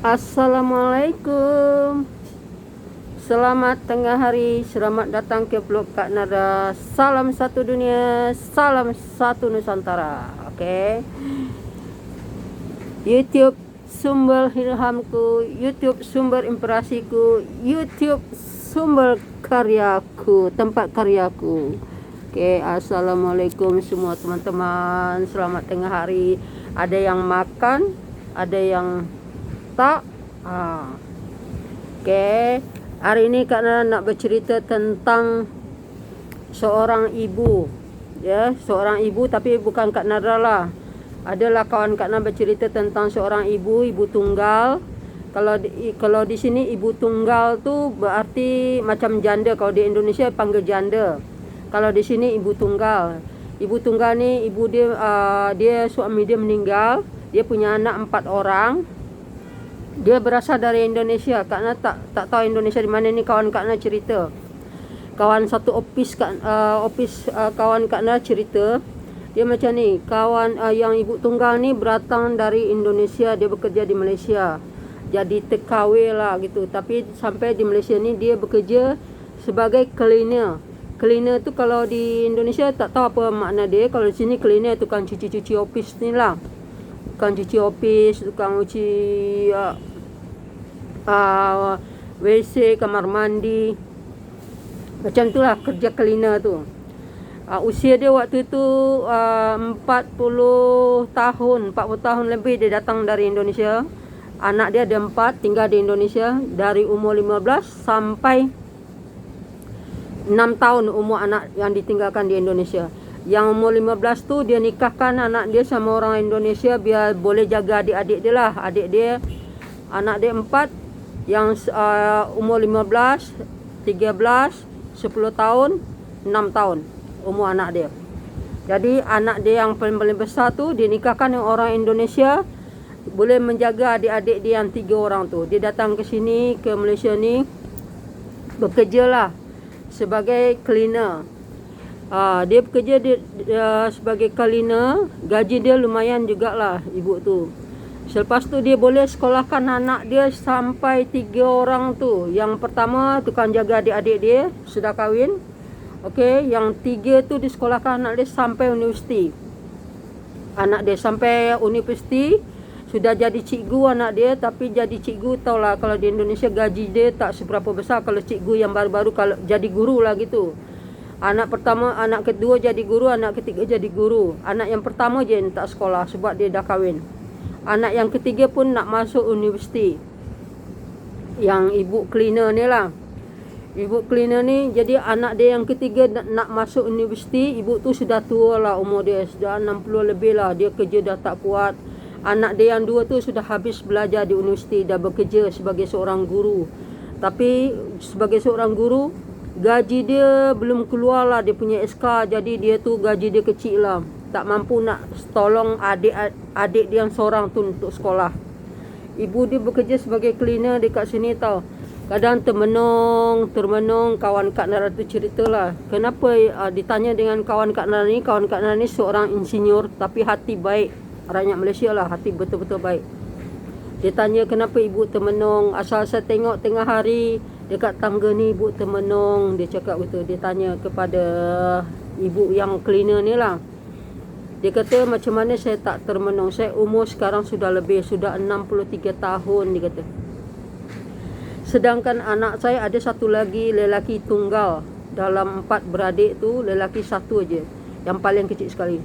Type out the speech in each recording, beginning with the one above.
Assalamualaikum. Selamat tengah hari. Selamat datang ke blog Kak Nada. Salam satu dunia, salam satu Nusantara. Oke. YouTube sumber ilhamku, YouTube sumber inspirasiku, YouTube sumber karyaku, tempat karyaku. Oke, assalamualaikum semua teman-teman. Selamat tengah hari. Ada yang makan, ada yang tak. Oke. Hari ini Kak Nada nak bercerita tentang seorang ibu. Ya, seorang ibu, tapi bukan Kak Nada lah. Adalah kawan Kak Nada bercerita tentang seorang ibu tunggal. Kalau di sini ibu tunggal tu berarti macam janda. Kalau di Indonesia panggil janda. Kalau di sini ibu tunggal. Ibu tunggal ni ibu dia dia suami dia meninggal. Dia punya anak 4 orang. Dia berasal dari Indonesia. Kak Nada tak tahu Indonesia di mana ni. Kawan Kak Nada cerita. Kawan satu kawan Kak Nada cerita. Dia macam ni. Kawan yang ibu tunggal ni beratang dari Indonesia. Dia bekerja di Malaysia. Jadi TKW lah gitu. Tapi sampai di Malaysia ni dia bekerja sebagai cleaner. Cleaner tu kalau di Indonesia tak tahu apa makna dia. Kalau di sini cleaner tukang cuci-cuci office ni lah. Tukang cuci office, tukang cuci WC, kamar mandi. Macam tu lah kerja cleaner tu. Usia dia waktu tu 40 tahun lebih dia datang dari Indonesia. Anak dia ada 4 tinggal di Indonesia. Dari umur 15 sampai 6 tahun umur anak yang ditinggalkan di Indonesia. Yang umur 15 tu dia nikahkan anak dia sama orang Indonesia biar boleh jaga adik-adik dia lah. Adik dia, anak dia 4 yang umur 15, 13, 10 tahun, 6 tahun umur anak dia. Jadi anak dia yang paling besar tu dia nikahkan dengan orang Indonesia, boleh menjaga adik-adik dia yang 3 orang tu. Dia datang ke sini, ke Malaysia ni, bekerja lah sebagai cleaner. Dia bekerja sebagai cleaner. Gaji dia lumayan jugalah ibu tu. Selepas tu dia boleh sekolahkan anak dia sampai 3 orang tu. Yang pertama tukang jaga adik-adik dia, sudah kahwin. Okey, yang 3 tu disekolahkan anak dia sampai universiti. Anak dia sampai universiti, sudah jadi cikgu anak dia. Tapi jadi cikgu, taulah kalau di Indonesia gaji dia tak seberapa besar. Kalau cikgu yang baru-baru, kalau jadi guru lah gitu. Anak pertama, anak kedua jadi guru, anak ketiga jadi guru. Anak yang pertama je yang tak sekolah sebab dia dah kahwin. Anak yang ketiga pun nak masuk universiti. Yang ibu cleaner ni lah. Ibu cleaner ni, jadi anak dia yang ketiga nak masuk universiti. Ibu tu sudah tua lah umur dia. Sudah 60 lebih lah. Dia kerja dah tak kuat. Anak dia yang 2 tu sudah habis belajar di universiti. Dah bekerja sebagai seorang guru. Tapi sebagai seorang guru, gaji dia belum keluar lah. Dia punya SK. Jadi dia tu gaji dia kecil lah. Tak mampu nak tolong adik dia yang seorang tu untuk sekolah. Ibu dia bekerja sebagai cleaner dekat sini tau. Kadang termenung. Kawan Kak Nada tu ceritalah. Kenapa ditanya dengan kawan Kak Nada ni. Kawan Kak Nada ni seorang insinyur. Tapi hati baik. Rakyat Malaysia lah. Hati betul-betul baik. Dia tanya kenapa ibu termenung. Asal saya tengok tengah hari dekat tangga ni ibu termenung. Dia cakap betul. Dia tanya kepada ibu yang cleaner ni lah. Dia kata macam mana saya tak termenung. Saya umur sekarang sudah lebih. Sudah 63 tahun dia kata. Sedangkan anak saya ada satu lagi lelaki tunggal. Dalam 4 beradik tu lelaki 1 aja. Yang paling kecil sekali.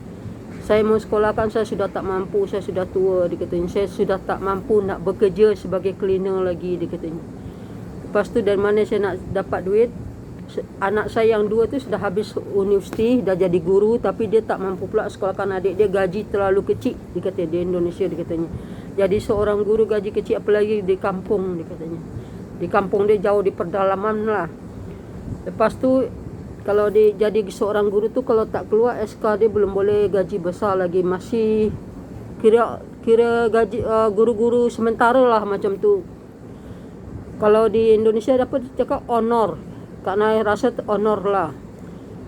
Saya mau sekolahkan, saya sudah tak mampu. Saya sudah tua dia katanya. Saya sudah tak mampu nak bekerja sebagai cleaner lagi dia katanya. Lepas tu dari mana saya nak dapat duit? Anak saya yang 2 tu sudah habis universiti, dah jadi guru. Tapi dia tak mampu pula sekolahkan adik dia. Gaji terlalu kecil dia kata. Di Indonesia dia katanya. Jadi seorang guru gaji kecil, apalagi di kampung dia katanya. Di kampung dia jauh di pedalaman lah. Lepas tu kalau dia jadi seorang guru tu, kalau tak keluar SK dia belum boleh gaji besar lagi. Masih kira gaji guru-guru sementara lah macam tu. Kalau di Indonesia dapat cakap honor. Karena rasa honor lah.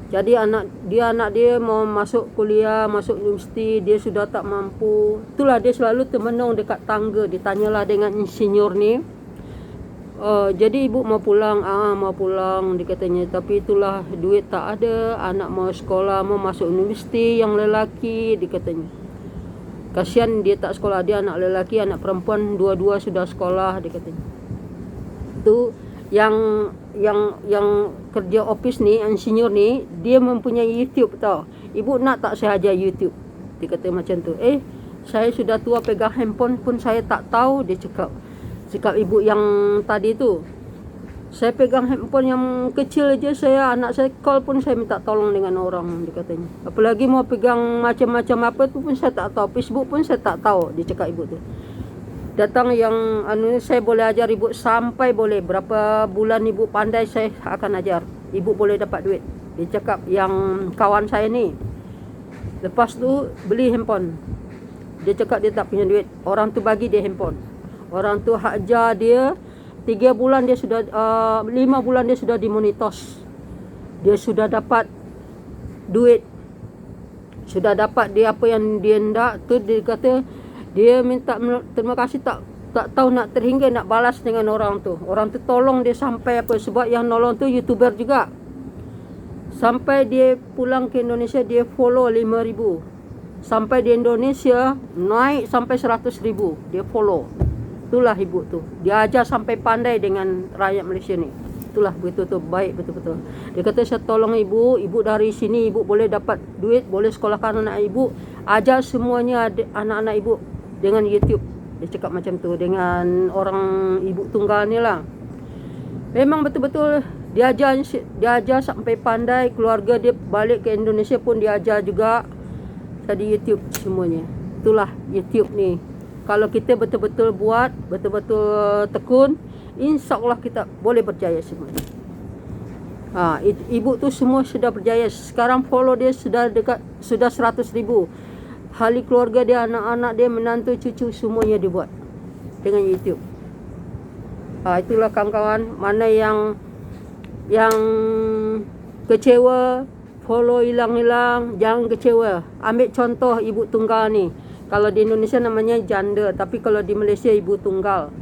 Jadi anak dia mau masuk kuliah, masuk universiti, dia sudah tak mampu. Itulah dia selalu termenung dekat tangga. Ditanyalah dengan insinyur ni, jadi ibu mau pulang, mau pulang dia katanya. Tapi itulah duit tak ada, anak mau sekolah, mau masuk universiti yang lelaki dia katanya. Kasihan dia tak sekolah, dia anak lelaki, anak perempuan dua-dua sudah sekolah dia katanya. Itu yang kerja office ni, insinyur ni, dia mempunyai YouTube tau. Ibu nak tak saya ajar YouTube? Dia kata macam tu. Saya sudah tua, pegang handphone pun saya tak tahu. Dia cakap ibu yang tadi tu, saya pegang handphone yang kecil je, anak saya call pun saya minta tolong dengan orang, dia katanya. Apalagi mau pegang macam-macam apa tu pun saya tak tahu, Facebook pun saya tak tahu, dia cakap ibu tu. Datang yang saya boleh ajar ibu sampai boleh berapa bulan ibu pandai saya akan ajar, ibu boleh dapat duit. Dia cakap yang kawan saya ni. Lepas tu beli handphone, dia cakap dia tak punya duit, orang tu bagi dia handphone. Orang tu ajar dia 3 bulan, dia sudah 5 bulan dia sudah dimonitos. Dia sudah dapat duit, sudah dapat dia apa yang dia nak tu. Dia kata dia minta terima kasih, tak tahu nak terhingga nak balas dengan orang tu. Orang tu tolong dia sampai apa, sebab yang nolong tu YouTuber juga. Sampai dia pulang ke Indonesia, dia follow 5,000. Sampai di Indonesia naik sampai 100,000 dia follow. Itulah ibu tu, dia ajar sampai pandai dengan rakyat Malaysia ni. Itulah betul-betul baik, betul-betul. Dia kata saya tolong ibu dari sini ibu boleh dapat duit, boleh sekolahkan anak ibu, ajar semuanya anak-anak ibu dengan YouTube. Dia cakap macam tu dengan orang ibu tunggal ni lah. Memang betul-betul dia ajar sampai pandai. Keluarga dia balik ke Indonesia pun dia ajar juga di YouTube semuanya. Itulah YouTube ni. Kalau kita betul-betul buat, betul-betul tekun, insya-Allah kita boleh berjaya semua. Ibu tu semua sudah berjaya. Sekarang follow dia sudah 100,000. Ahli keluarga dia, anak-anak dia, menantu, cucu, semuanya dibuat dengan YouTube. Itulah kawan-kawan, mana yang kecewa, follow hilang-hilang, jangan kecewa. Ambil contoh ibu tunggal ni. Kalau di Indonesia namanya janda, tapi kalau di Malaysia ibu tunggal.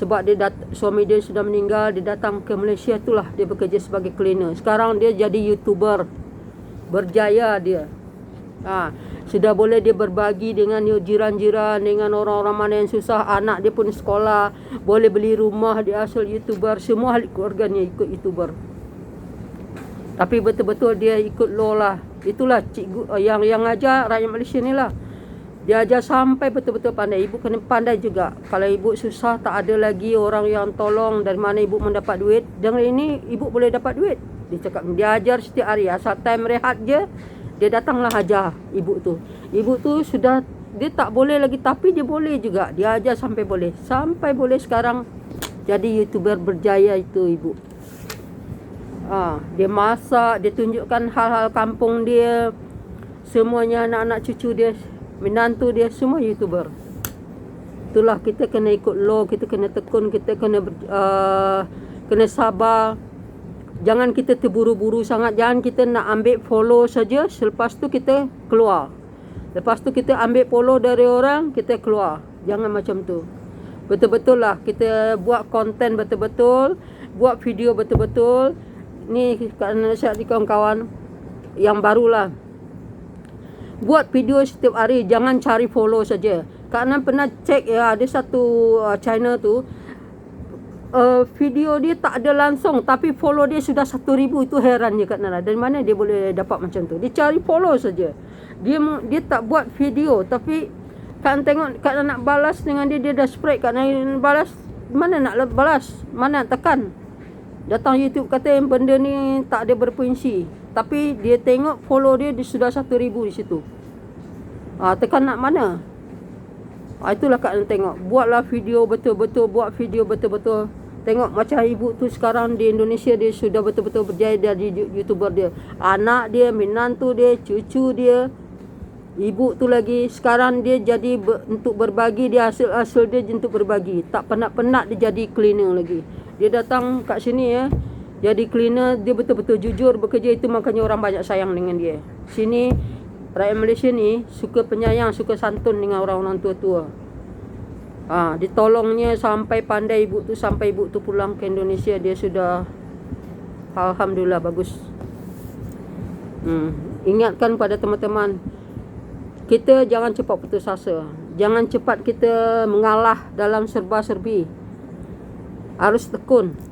Sebab suami dia sudah meninggal, dia datang ke Malaysia, itulah dia bekerja sebagai cleaner. Sekarang dia jadi YouTuber. Berjaya dia. Sudah boleh dia berbagi dengan jiran-jiran, dengan orang-orang mana yang susah. Anak dia pun sekolah, boleh beli rumah, dia asal YouTuber. Semua ahli keluarganya ikut YouTuber. Tapi betul-betul dia ikut law lah. Itulah cikgu yang ajar rakyat Malaysia ni lah. Dia ajar sampai betul-betul pandai. Ibu kena pandai juga. Kalau ibu susah, tak ada lagi orang yang tolong, dari mana ibu mendapat duit. Dengan ini ibu boleh dapat duit. Dia cakap dia ajar setiap hari. Asal time rehat je, dia datanglah ajar ibu tu. Ibu tu sudah, dia tak boleh lagi, tapi dia boleh juga. Dia ajar sampai boleh. Sampai boleh sekarang jadi YouTuber berjaya itu ibu. Dia masak, dia tunjukkan hal-hal kampung dia. Semuanya anak-anak cucu dia, menantu dia, semua YouTuber. Itulah kita kena ikut law, kita kena tekun, kita kena sabar. Jangan kita terburu-buru sangat. Jangan kita nak ambil follow saja, selepas tu kita keluar. Lepas tu kita ambil follow dari orang, kita keluar. Jangan macam tu. Betul-betul lah kita buat konten betul-betul, buat video betul-betul. Ni nasihat di kawan-kawan yang barulah. Buat video setiap hari, jangan cari follow saja. Kerana pernah cek ya, ada satu channel tu, video dia tak ada langsung, tapi follow dia sudah 1,000. Itu heran je Kak Nara. Dari mana dia boleh dapat macam tu? Dia cari follow saja. Dia tak buat video, tapi Kak tengok Kak nak balas dengan dia dah spread. Kak nak balas, mana nak balas? Mana nak tekan? Datang YouTube kata yang benda ni tak ada berfungsi. Tapi dia tengok follow dia sudah 1,000 di situ. Tekan nak mana? Itulah Kak nak tengok. Buatlah video betul-betul, buat video betul-betul. Tengok macam ibu tu sekarang di Indonesia, dia sudah betul-betul berjaya dari YouTuber dia. Anak dia, menantu dia, cucu dia. Ibu tu lagi sekarang dia jadi untuk berbagi, dia hasil dia untuk berbagi. Tak penat-penat dia jadi cleaner lagi. Dia datang kat sini ya. Jadi cleaner dia betul-betul jujur bekerja, itu makanya orang banyak sayang dengan dia. Sini rakyat Malaysia ni suka penyayang, suka santun dengan orang-orang tua-tua. Ditolongnya sampai pandai ibu tu, sampai ibu tu pulang ke Indonesia dia sudah alhamdulillah bagus. Ingatkan pada teman-teman, kita jangan cepat putus asa. Jangan cepat kita mengalah dalam serba-serbi. Harus tekun.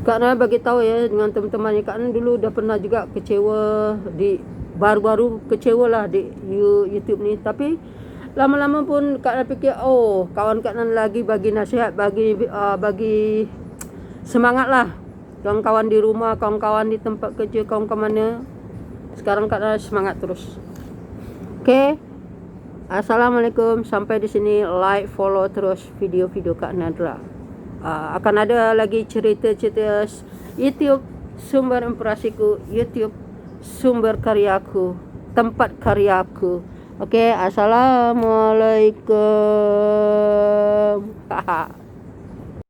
Kak Nana bagi tahu ya dengan teman-teman, Kak Nana dulu dah pernah juga kecewa di baru-baru kecewalah di YouTube ni, tapi lama-lama pun Kak Nana fikir, kawan Kak Nana lagi bagi nasihat, bagi semangat lah. Kawan-kawan di rumah, kawan-kawan di tempat kerja, kawan-kawan mana. Sekarang Kak Nana semangat terus. Okay. Assalamualaikum. Sampai di sini, like, follow terus video-video Kak Nadra. Akan ada lagi cerita-cerita YouTube sumber inspirasiku, YouTube sumber karyaku, tempat karyaku. Okey, assalamualaikum.